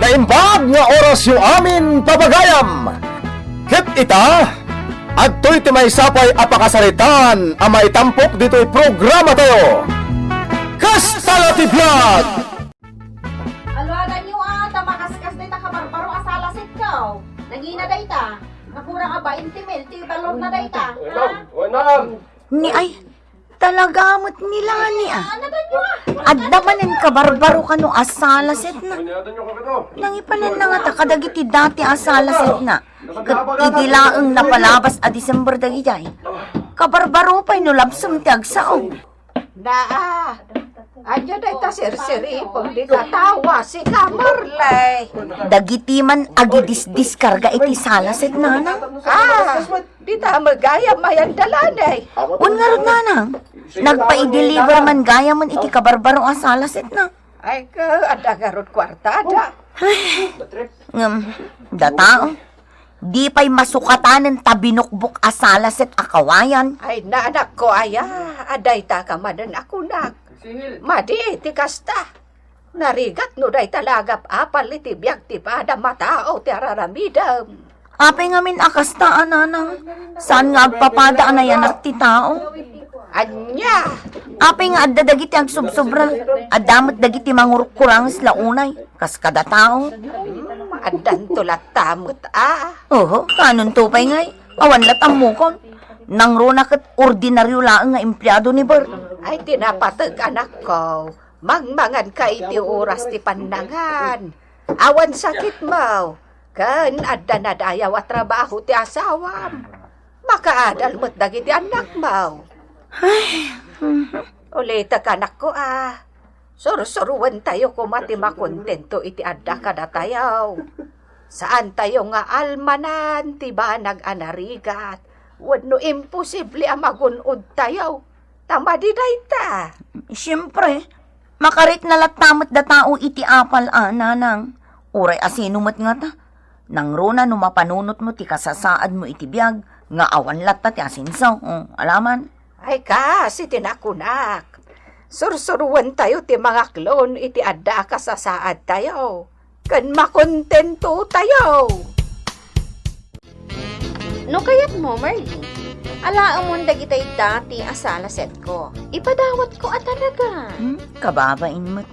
naimbag nga oras yung amin papagayam. Kit ita, adto'y ti may sapay apakasaritan ang maitampok dito'y programa tayo. Kastala ti Vlog! Alwala niyo tamakaskas day ta kabarbaro asalasit ka. Nagina day ta. Nakurang 20 mil, ti balon na day ta. Ni ay, talaga mo't nila ni Ano day niyo Adda manin ka barbaro ka no asalasit na. Nangipanan na nga ta kadagiti dati asalasit na. Itilaang napalabas a December dagijay. Kabarbaro pa'y no labsam ti agsaog. Naa. Adyo day ta sirsiri pag di katawa si Kamarlay. Dagiti man agidis karga iti salasit na nang. Di ta magaya mayan dalanay. Un nga ron nanang. Nagpa-i-deliver man gaya man iti kabarbaro asalasit na. Ay ka, ada garot kwartada. Datao. Di pa'y masukatanan tabinukbuk asalasit akawayan. Ay naanak ko aya, aday ta ka manan ako nak. Madi, ti kasta. Narigat no day talagap apal iti biyak ti pada matao ti araramidam. Apay nga min akastaan nanang. Saan nga agpapada na yanak ti tao? Anya, Apay nga adda dagiti ang subsobra. Adamot dagiti mangurkurang sila unay. Kas kada tao. adan tulat tamot Oho, kanon tupay ngay. Awan latang mukon. Nang rona kat ordinaryo lang nga empleyado ni Bert. Ay tinapatag anak ko. Mangmangan ka iti oras ti pandangan. Awan sakit mo. Kan adda na dayaw at trabaho ti asawam. Makaadal mo't dagiti anak mo. Ulita ka anak ko Surusuruan tayo kumati makontento iti adda kada tayaw. Saan tayo nga almanan ti banag anarigat. Wano imposible magunod tayo. Tama di dayta. Siyempre, makarit na latamot da tao iti apal nanang. Uray asinumat nga ta. Nang rona no mapanunot mo ti kasasaad mo iti biyag, nga awan latta ti asinsaw. Alaman? Ay ka, si tinakunak. Sursuruan tayo ti mga klon iti adda kasasaad tayo. Kan makontento tayo. No kayat mo, Marlene. Alaang mo dagitay dati asalaset ko. Ipadawat ko talaga. Kababain mo't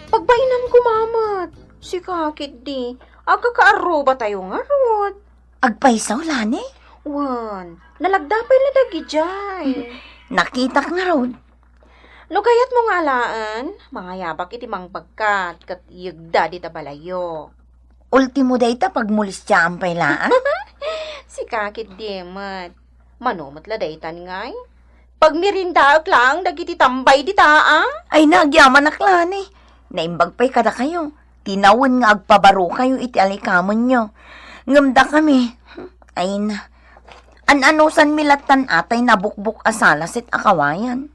Pagbainam ko, mamat. Si kakit di. Aga kaaruba tayo nga, Rod. Agpaisaw lani? Wan, nalagdapay na dagijay. Nakita ka nga raw. No kayat mo nga alaan, mga yabak iti mang pagkat, kat yagda di tabalayo. Ultimo dayta pagmulis siya ang pailaan. Si kakit di, mat. Manumot la daytan ngay. Pag mirindaak lang, dagiti tambay di taa. Ay nagyaman aklani. Naimbag pa'y kada kayo. Tinawin nga agpabaro kayo iti alikamon nyo. Ngamda kami. Ay na. An-anusan milatan atay nabukbuk asalasit akawayan.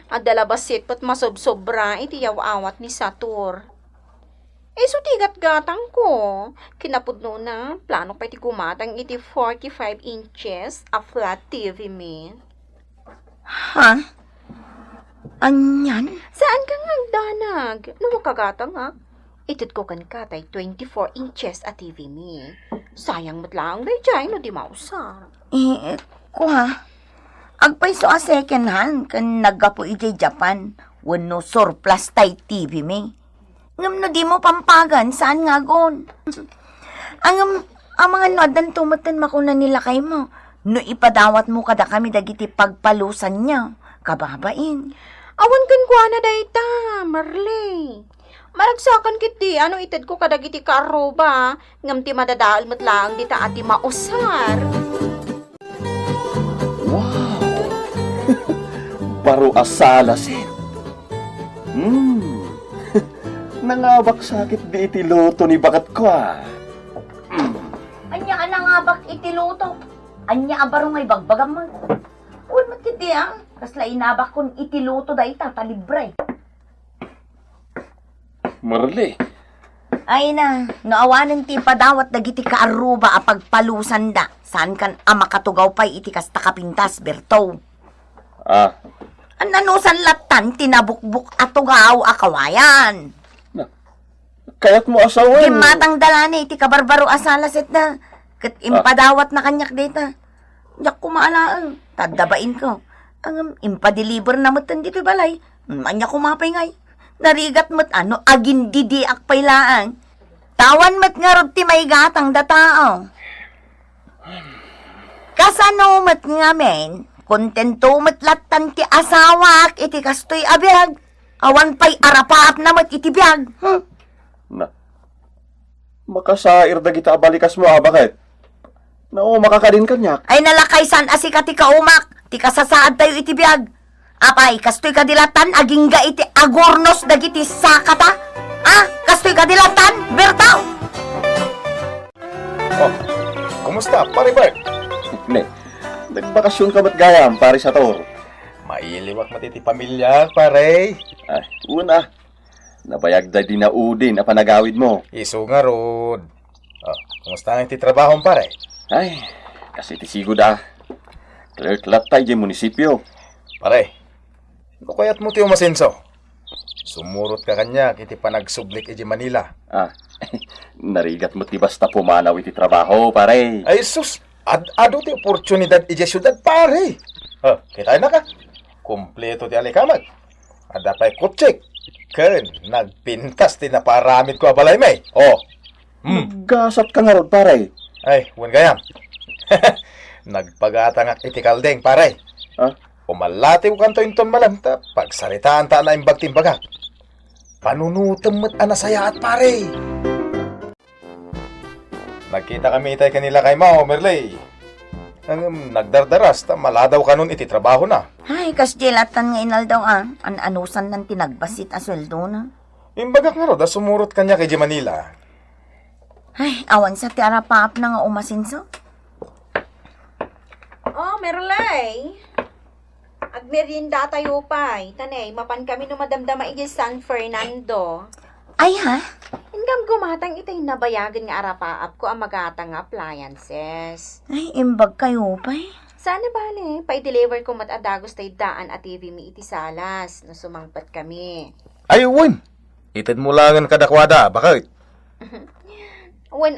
Adalabasit pat masobsobra iti yaw-awat ni Satur. So tigat-gatang ko. Kinapudno na, plano pa iti kumatang iti 45 inches a flat TV me. Ha? Anyan? Saan ka nga agdanag? No makagatang nga. Itid ko kan katay 24 inches a TV me. Sayang mo't lang day jay no di mausar. Kuha. Agpaiso a second hand kan naggapo iti Japan. Wano surplus tay TV me. Ngam na di mo pampagan, saan nga gon? ang mga nodan tumatan makuna nila kay mo. No ipadawat mo kada kami dagiti pagpalusan niya. Kababain. Awan kan kuha na dayta, Marley. Maragsakan kiti, ano itad ko kadagiti karoba. Ngam ti madadaal mo't lang di ta ati mausar. Wow! Baro asalasin. Nangabak sakit di iti loto ni bakat ko Anya nga bak itiluto. Anya abaro ngay bagbagam mo. Uy, matiti Kasla inabak kun itiluto da ita, talibre. Marli. Ay na, naawanan ti padawat dagiti kaaruba a pagpalusan da. Saan kan makatugaw pa'y iti kasta kapintas, Berto. Ananusan latan, tinabukbuk at tugaw akawayan. Kayat mo asawan. Gimatang dalani, iti kabarbaro asalasit na. Kat impadawat na kanyak dita. Yak kumaalaan. Tadabain ko. Ang impadeliver na matan dito balay. Manya kumapay ngay. Narigat mat ano, agin didi akpaylaan. Tawan mat nga rod ti may gatang datao. Kasano mat nga men, kontento mat latan ti asawak, iti kastoy abiyag. Awan pa'y arapaap na mat iti biyag. Na. Makasair da kita balikas mo, bakit? Nao, makakadin kanyak. Ay nalakay san asika ti kaumak, ti kasasaad tayo iti biyag. Apay, kastoy kadilatan, aging ga iti agornos dagiti sakata. Kastoy kadilatan, bertaw. Oh, kumusta, pare Bert? Ne, nagbakasyon ka ba't gayam, pare sa tor? Mailiwak matiti pamilya, pare. Ay, una. Nabayag da din na udin na panagawid mo. Iso nga rod. Oh, kumusta nga iti trabaho, pare? Ay, kasi tisigod Clerk latay di munisipyo. Pare, kukayat mo tiyo masenso. Sumurot ka kanya kiti panagsublik iti Manila. Narigat mo ti basta pumanaw iti trabaho, pare. Ay sus, ado ti oportunidad iti syudad, pare. Oh, kita na ka. Kompleto ti alikamag. Ada pa'y kutsik. Ken, nagpintas ti naparamid ko abalay may. Oh, Gasat ka nga rod, pare. ay, wan gayam. Nagpagatangak iti kaldeng, pare. Umalati ko kanto inton malanta, pagsaritaan ta na imbag timbaga. Panunutom mo't anasaya at pare. Nagkita kami itay kanila kay Mao, Merley. Ang nagdardaras, ta maladaw ka nun iti trabaho na. Ay, kas jelatan nga inal daw anusan ng tinagbasit asweldo na. Imbagak nga ro, da sumurot kanya kay Manila. Ay, awan sa ti arapaap na nga umasinso. Oh, Merlay. Agmerienda tayo pa'y. Tanay, mapan kami no madamdama iti San Fernando. Ay ha? Ingam gumatang itay nabayagan nga arapaap ko ang magatang appliances. Ay, imbag kayo pa eh. Sana bale, pa-deliver ko matadagos tay daan at TV mi iti salas no sumangpat kami. Ay, wan! Itad mo langan kadakwada, bakit? Wan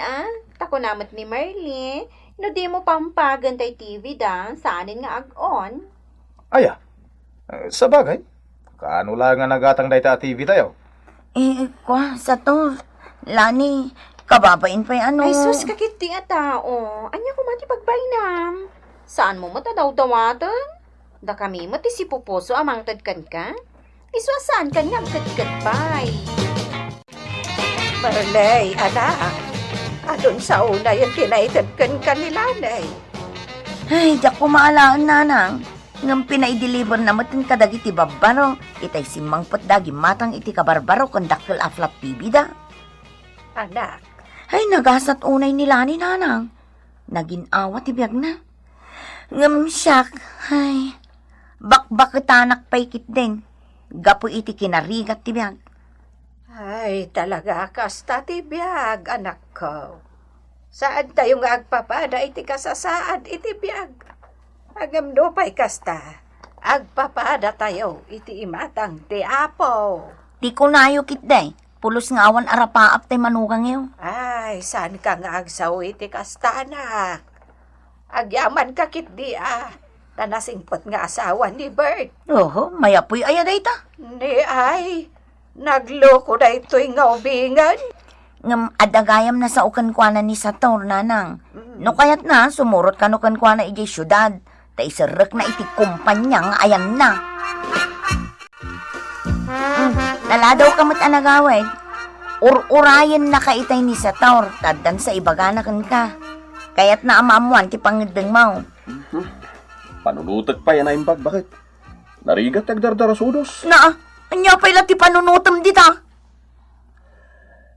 tako namat ni Marley. No di mo pampagan tay TV da, saanin nga ag-on. Aya, sa bagay. Kaano lang nga nagatang dayta TV tayo? Kwa, sa to. Lani, kababain pa yung ano. Ay sus, kakiti a tao. Anya ko mati pagbainam. Saan mo matadaw-dawatan? Da kami mati si Pupuso amang tadkan ka? Iswasan ka nga tadkan pa'y. Marley, anak. Adun sa una yung tinaitadkan ka nila, nay. Ay, diyak ko maalaan nanang. Ngam pinai-deliver na matin kadag iti babbaro. Itay simangpot dagi matang iti kabarbaro kung dakil aflat TV da. Anak, Ay, nagasat unay nila ni nanang. Naginawa ti biyag na. Ngam siyak, ay. Bakbakitanak paikit din. Gapo iti kinarigat ti biyag. ay talaga kasta tibiyag, anak ko. Saan tayo nga agpapada iti kasasaad iti biyag? Agam do pa'y kasta, agpapada tayo iti imatang ti apo. Di ko nayo kit day. Pulos nga awan arapaap tay manugang iyo. Ay, saan ka nga agsaw iti kasta, anak? Agyaman ka kit di tanasingpot nga asawa ni Bert. Oho, mayapoy ayaday ta. Ni ay, nagloko na ito'y nga ubingan. Ngam adagayam na sa ukankwana ni Sator, nanang. No kayat na, sumurot ka no kankwana iti syudad. Ta isarek na iti kumpanya nga ayan na. Naladaw ka mo't anagawid. Ur-urayan na ka itay ni Sator, tadan sa ibaganakan ka. Kayat na amamuan ti pangideng mo. Panunutag pa yan na imbag, bakit? Narigat agdardarasudos. Na, anya pa'y ti panunutom dita.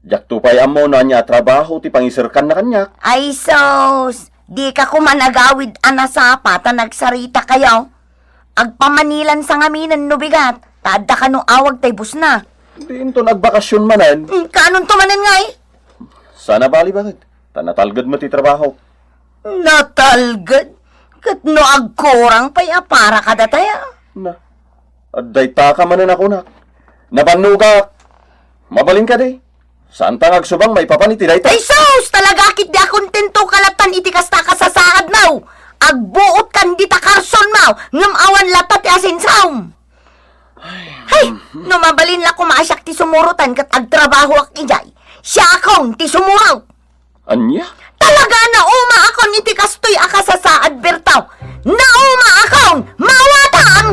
Jak tupay amo na niya trabaho ti pangisirkan na kanyak. Ay sos, di ka kumanagawid anasapa ta nagsarita kayo. Agpamanilan sa ngaminan no bigat, tada ka no awag tay bus na. Diin to nagbakasyon manan. Kanon tumanan nga eh? Sana bali, bakit? Tanatalgad mo ti trabaho. Natalgad? Kat no agkurang pa'y para ka dataya. Na, aday ta ka manan ako, nak. Nabanugak. Mabalin ka, day. Saan tangag subang may papaniti dayta? Ay sus! Talaga kit di kontento kalatan iti kasta kasasaad now! Agbuot kan di takarson mau! Ngam awan latat ti asinsaw! Hay! No mabalin la kumasyak ti sumurutan kat agtrabaho ak ijay. Siya akong ti sumuraw! Anya? Talaga na uma akong iti kastoy akasasaad bertaw! Nauma akong mawatang!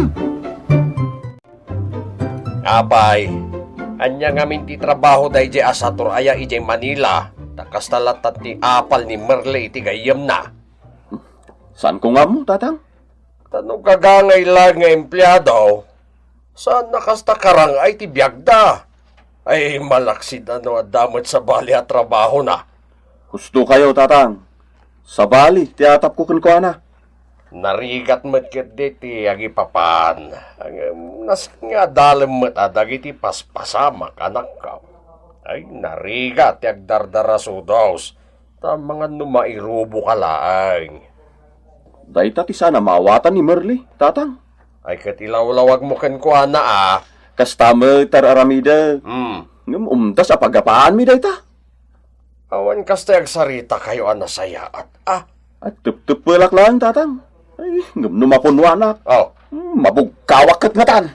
Abay, anya ngamin ti trabaho day jay asator aya ijay Manila, takas talatat ti apal ni Merle iti gayam na. Saan ko nga mo, tatang? Tanong kagangay lang nga empleyado, saan nakasta karang ay ti biyagda? Ay malaksid ano adamot sa bali at trabaho na. Gusto kayo, tatang. Sa bali, tiyatap ko kun ko na. Narigat met ket ti agi papan. Nas nga dalem met adag iti paspasamak anak ka. Ay narigat ti agdardara sudos. Ta mga numairubo ka laang. Dayta ti sana mawatan ni Merle, tatang. Ay ket ilawlawag mo ken ko ana Kastama tararamida. Hmm. Umtas apagapaan mi dayta. Awan kasta agsarita kayo ana saya at At tup-tupulak lang, tatang. Ay, numapunwanak. Oh, Mabugkawak kat ngatan.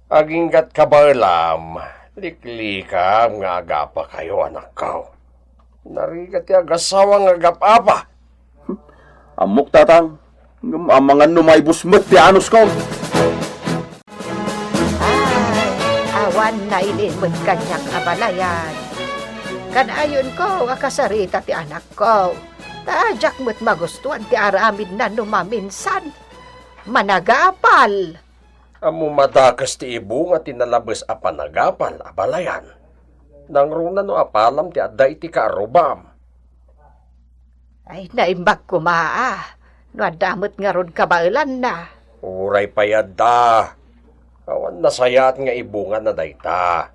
aging gat kabalam. Liklikam nga agapa kayo anak ka. Narigat ti agasawa nga agapapa. Amok, tatang. Ang mga numaybusmet ti anos ko. Ay, awan na ilimod kanyak abalayan. Kanayon ko, akasarita ti anak ko. Tajak mo't magustuhan ti aramid na numaminsan. Managapal. Amo madakas ti ibu nga tinalabas a panagapal, abalayan. Nang runa no apalam ti adda iti kaarubam. Ay, naimbag ko maa. No adamot nga ron kabailan na. Uray payadda. Awan nasayat nga ibungan na dayta.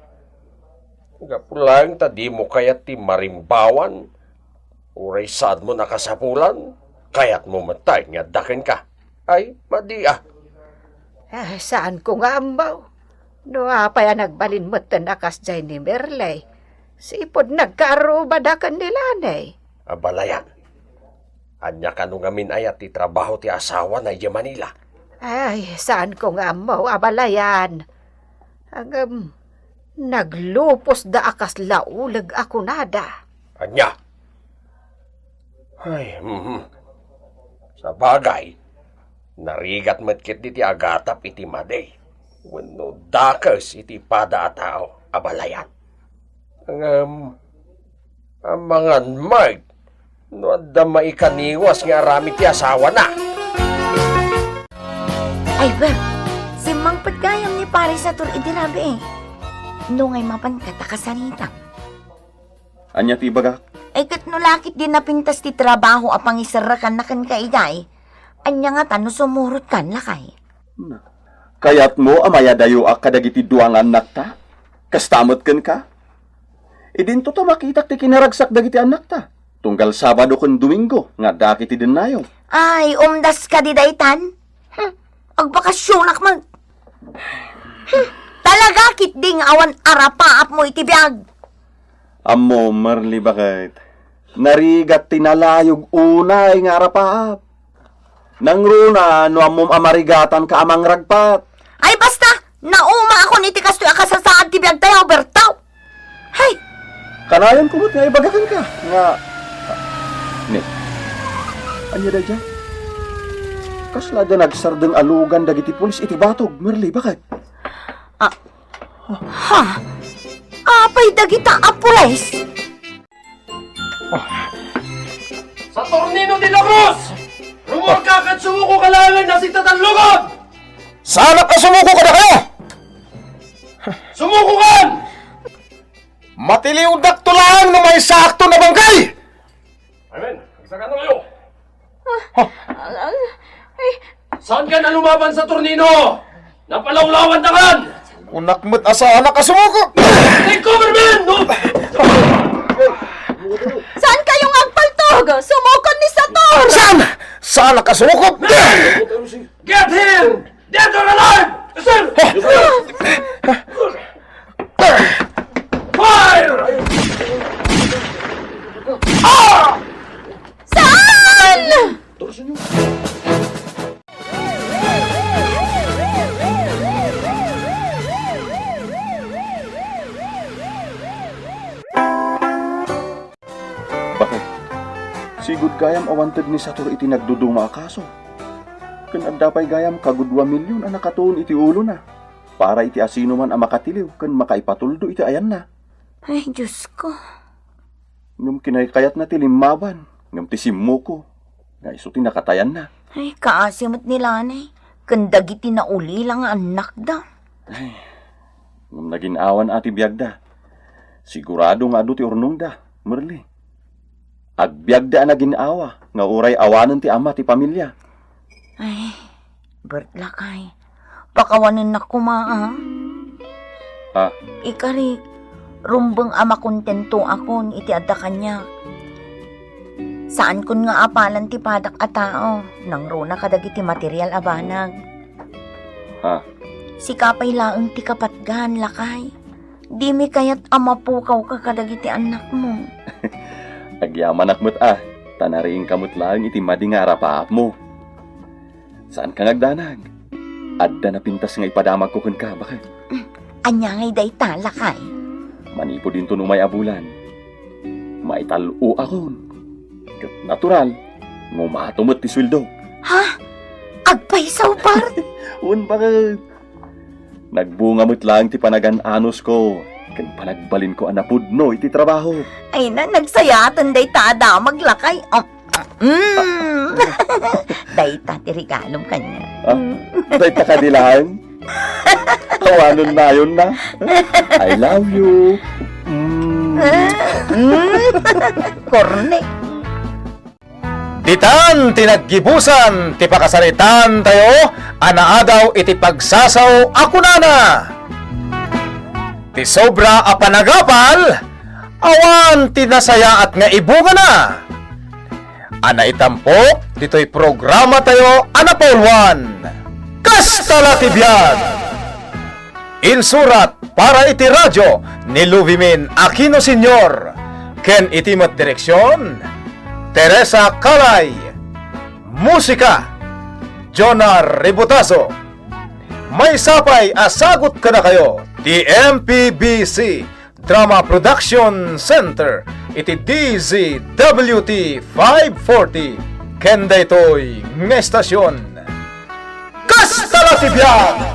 Gapulang ta di mo kayat ti marimbawan. Uray sad mo nakasapulan. Kayat mo matay nga daken ka. Ay, madi Ay, saan ko nga ambaw? No apaya nagbalin mo tanakas jay ni Merle. Sipod nagkarubadakan nila na'y. Abalayan. Anya ka nung amin ayat ti trabaho ti asawa na iya Manila. Ay, saan ko nga ambaw abalayan? Agam, naglupos da akas laulag ako nada. Anya? Ay, Sa bagay, narigat matkit iti agatap iti maday. Wano dakas iti pada atao, abalayan. Ang mga mag, no adda maikaniwas nga arami ti asawa na. Ay ba, si Mang Pagayam ni pare sa tur idirabi eh. No ngay mapan katakasarita. Anya ti baga? Ay kat no lakit din napintas ti trabaho apang isarakan na kan kaigay. Anya nga tano sumurot kan lakay. Kayat mo amaya dayo ak kadagiti duang anak ta? Kastamot ken ka? Idinto ta makita ti kinaragsak dagiti anak ta. Tunggal Sabado ken Domingo nga dakiti din nayo. Ay, umdas ka di daytan? Agbakasyonak mag... Talaga kit ding awan arapaap mo itibiyag. Amo, Merle, bakit? Narigat tinalayog unay nga arapaap. Nang runa, no amom amarigatan ka amang ragpat. Ay basta, nauma ako ni tikastoy akasasaad tibiyag tayo, Bertaw. Hay, Kanayon kumot nga ibagakan ka. Nga... Ni, anya da dyan? Kasla da nagsardeng alugan dagiti pulis iti batog, Merle, bakit? apay dagita apules. Sa Tornino de la Cruz! Rumorka kat sumuko kalangan na si Tatang Lugod! Sana ka sumuko ka na kayo! Sumuko kan! Matiliw dakto lang na may sakto na bangkay! Amen, isa ka na kayo! Saan ka na lumaban sa Tornino? Napalawlawan na kan! Unakmat asa anak ka sumuko! Take cover, man! No! Saan kayong agpaltog? Sumukot ni Sator! Saan? Saan ka sumuko? Get him! Dead or alive! Sir! Fight! Bakit? Sigud gayam awantad ni Sator iti nagdudong maakaso. Kan adapay gayam kagud 2 milyon ang nakatuon iti ulo na. Para iti asino man ang makatiliw kan makaipatuldo iti ayan na. Ay, Diyos ko. Ngam kinaykayat na ti limaban. Ngam ti simmo ko. Nga iso ti nakatayan na. Ay, kaasimot nila na Kandagiti na uli lang ang anak da. Ngam naginawan ati biyagda. Sigurado nga ado ti ornong da. Merli. Agbyagda na ginawa. Nga uray awanan ti ama ti pamilya. Ay, Bert Lakay. Pakawanin na kumaa. Ah, Ikari, rumbang ama kontento akon iti adda kanya. Saan kun nga apalan ti padak a tao, nang runa kadagiti material abanag. ah. Si kapay laeng ti kapatgan, Lakay. Di mi kayat amapukaw ka kadagiti anak mo. Agyaman akmet ah. Tanariing kamot lang iti madi nga arapaap mo. Saan ka nagdanag? Adda na pintas nga ipadamag ko kun ka, bakit? Anya ngay dayta, Lakay. Manipo din to numay abulan. Maitalo akon. Kat natural, ngumatumot ti sweldo. Ha? Agpaisaw, Bart? Un bakit? Nagbunga mo't lang ti panagan-anos ko. Kan panagbalin ko anapudno iti trabaho. Ay na, nagsayatan dayta damag, Lakay. Dayta ti regalom kanya. Ah, dahil ta kadilaan. Kawanon na yun na. I love you. Korne. Ditan tinaggibusan ti pakasaritan tayo anaadaw iti pagsasaw ako nana. Ti sobra a panagapal awan tinasayaat nga ibunga na. Ana itampok dito'y programa tayo ana Paul 1. Kastala ti biyag. Insurat para iti radyo ni Luvimin Aquino Sr. Ken iti mat direksyon Teresa Calay. Musika Jonar Ributaso. May sapay asagot ka na kayo. Di MPBC Drama Production Center. Iti DZWT 540. Kenda ito'y ng estasyon. Kastala ti biyag!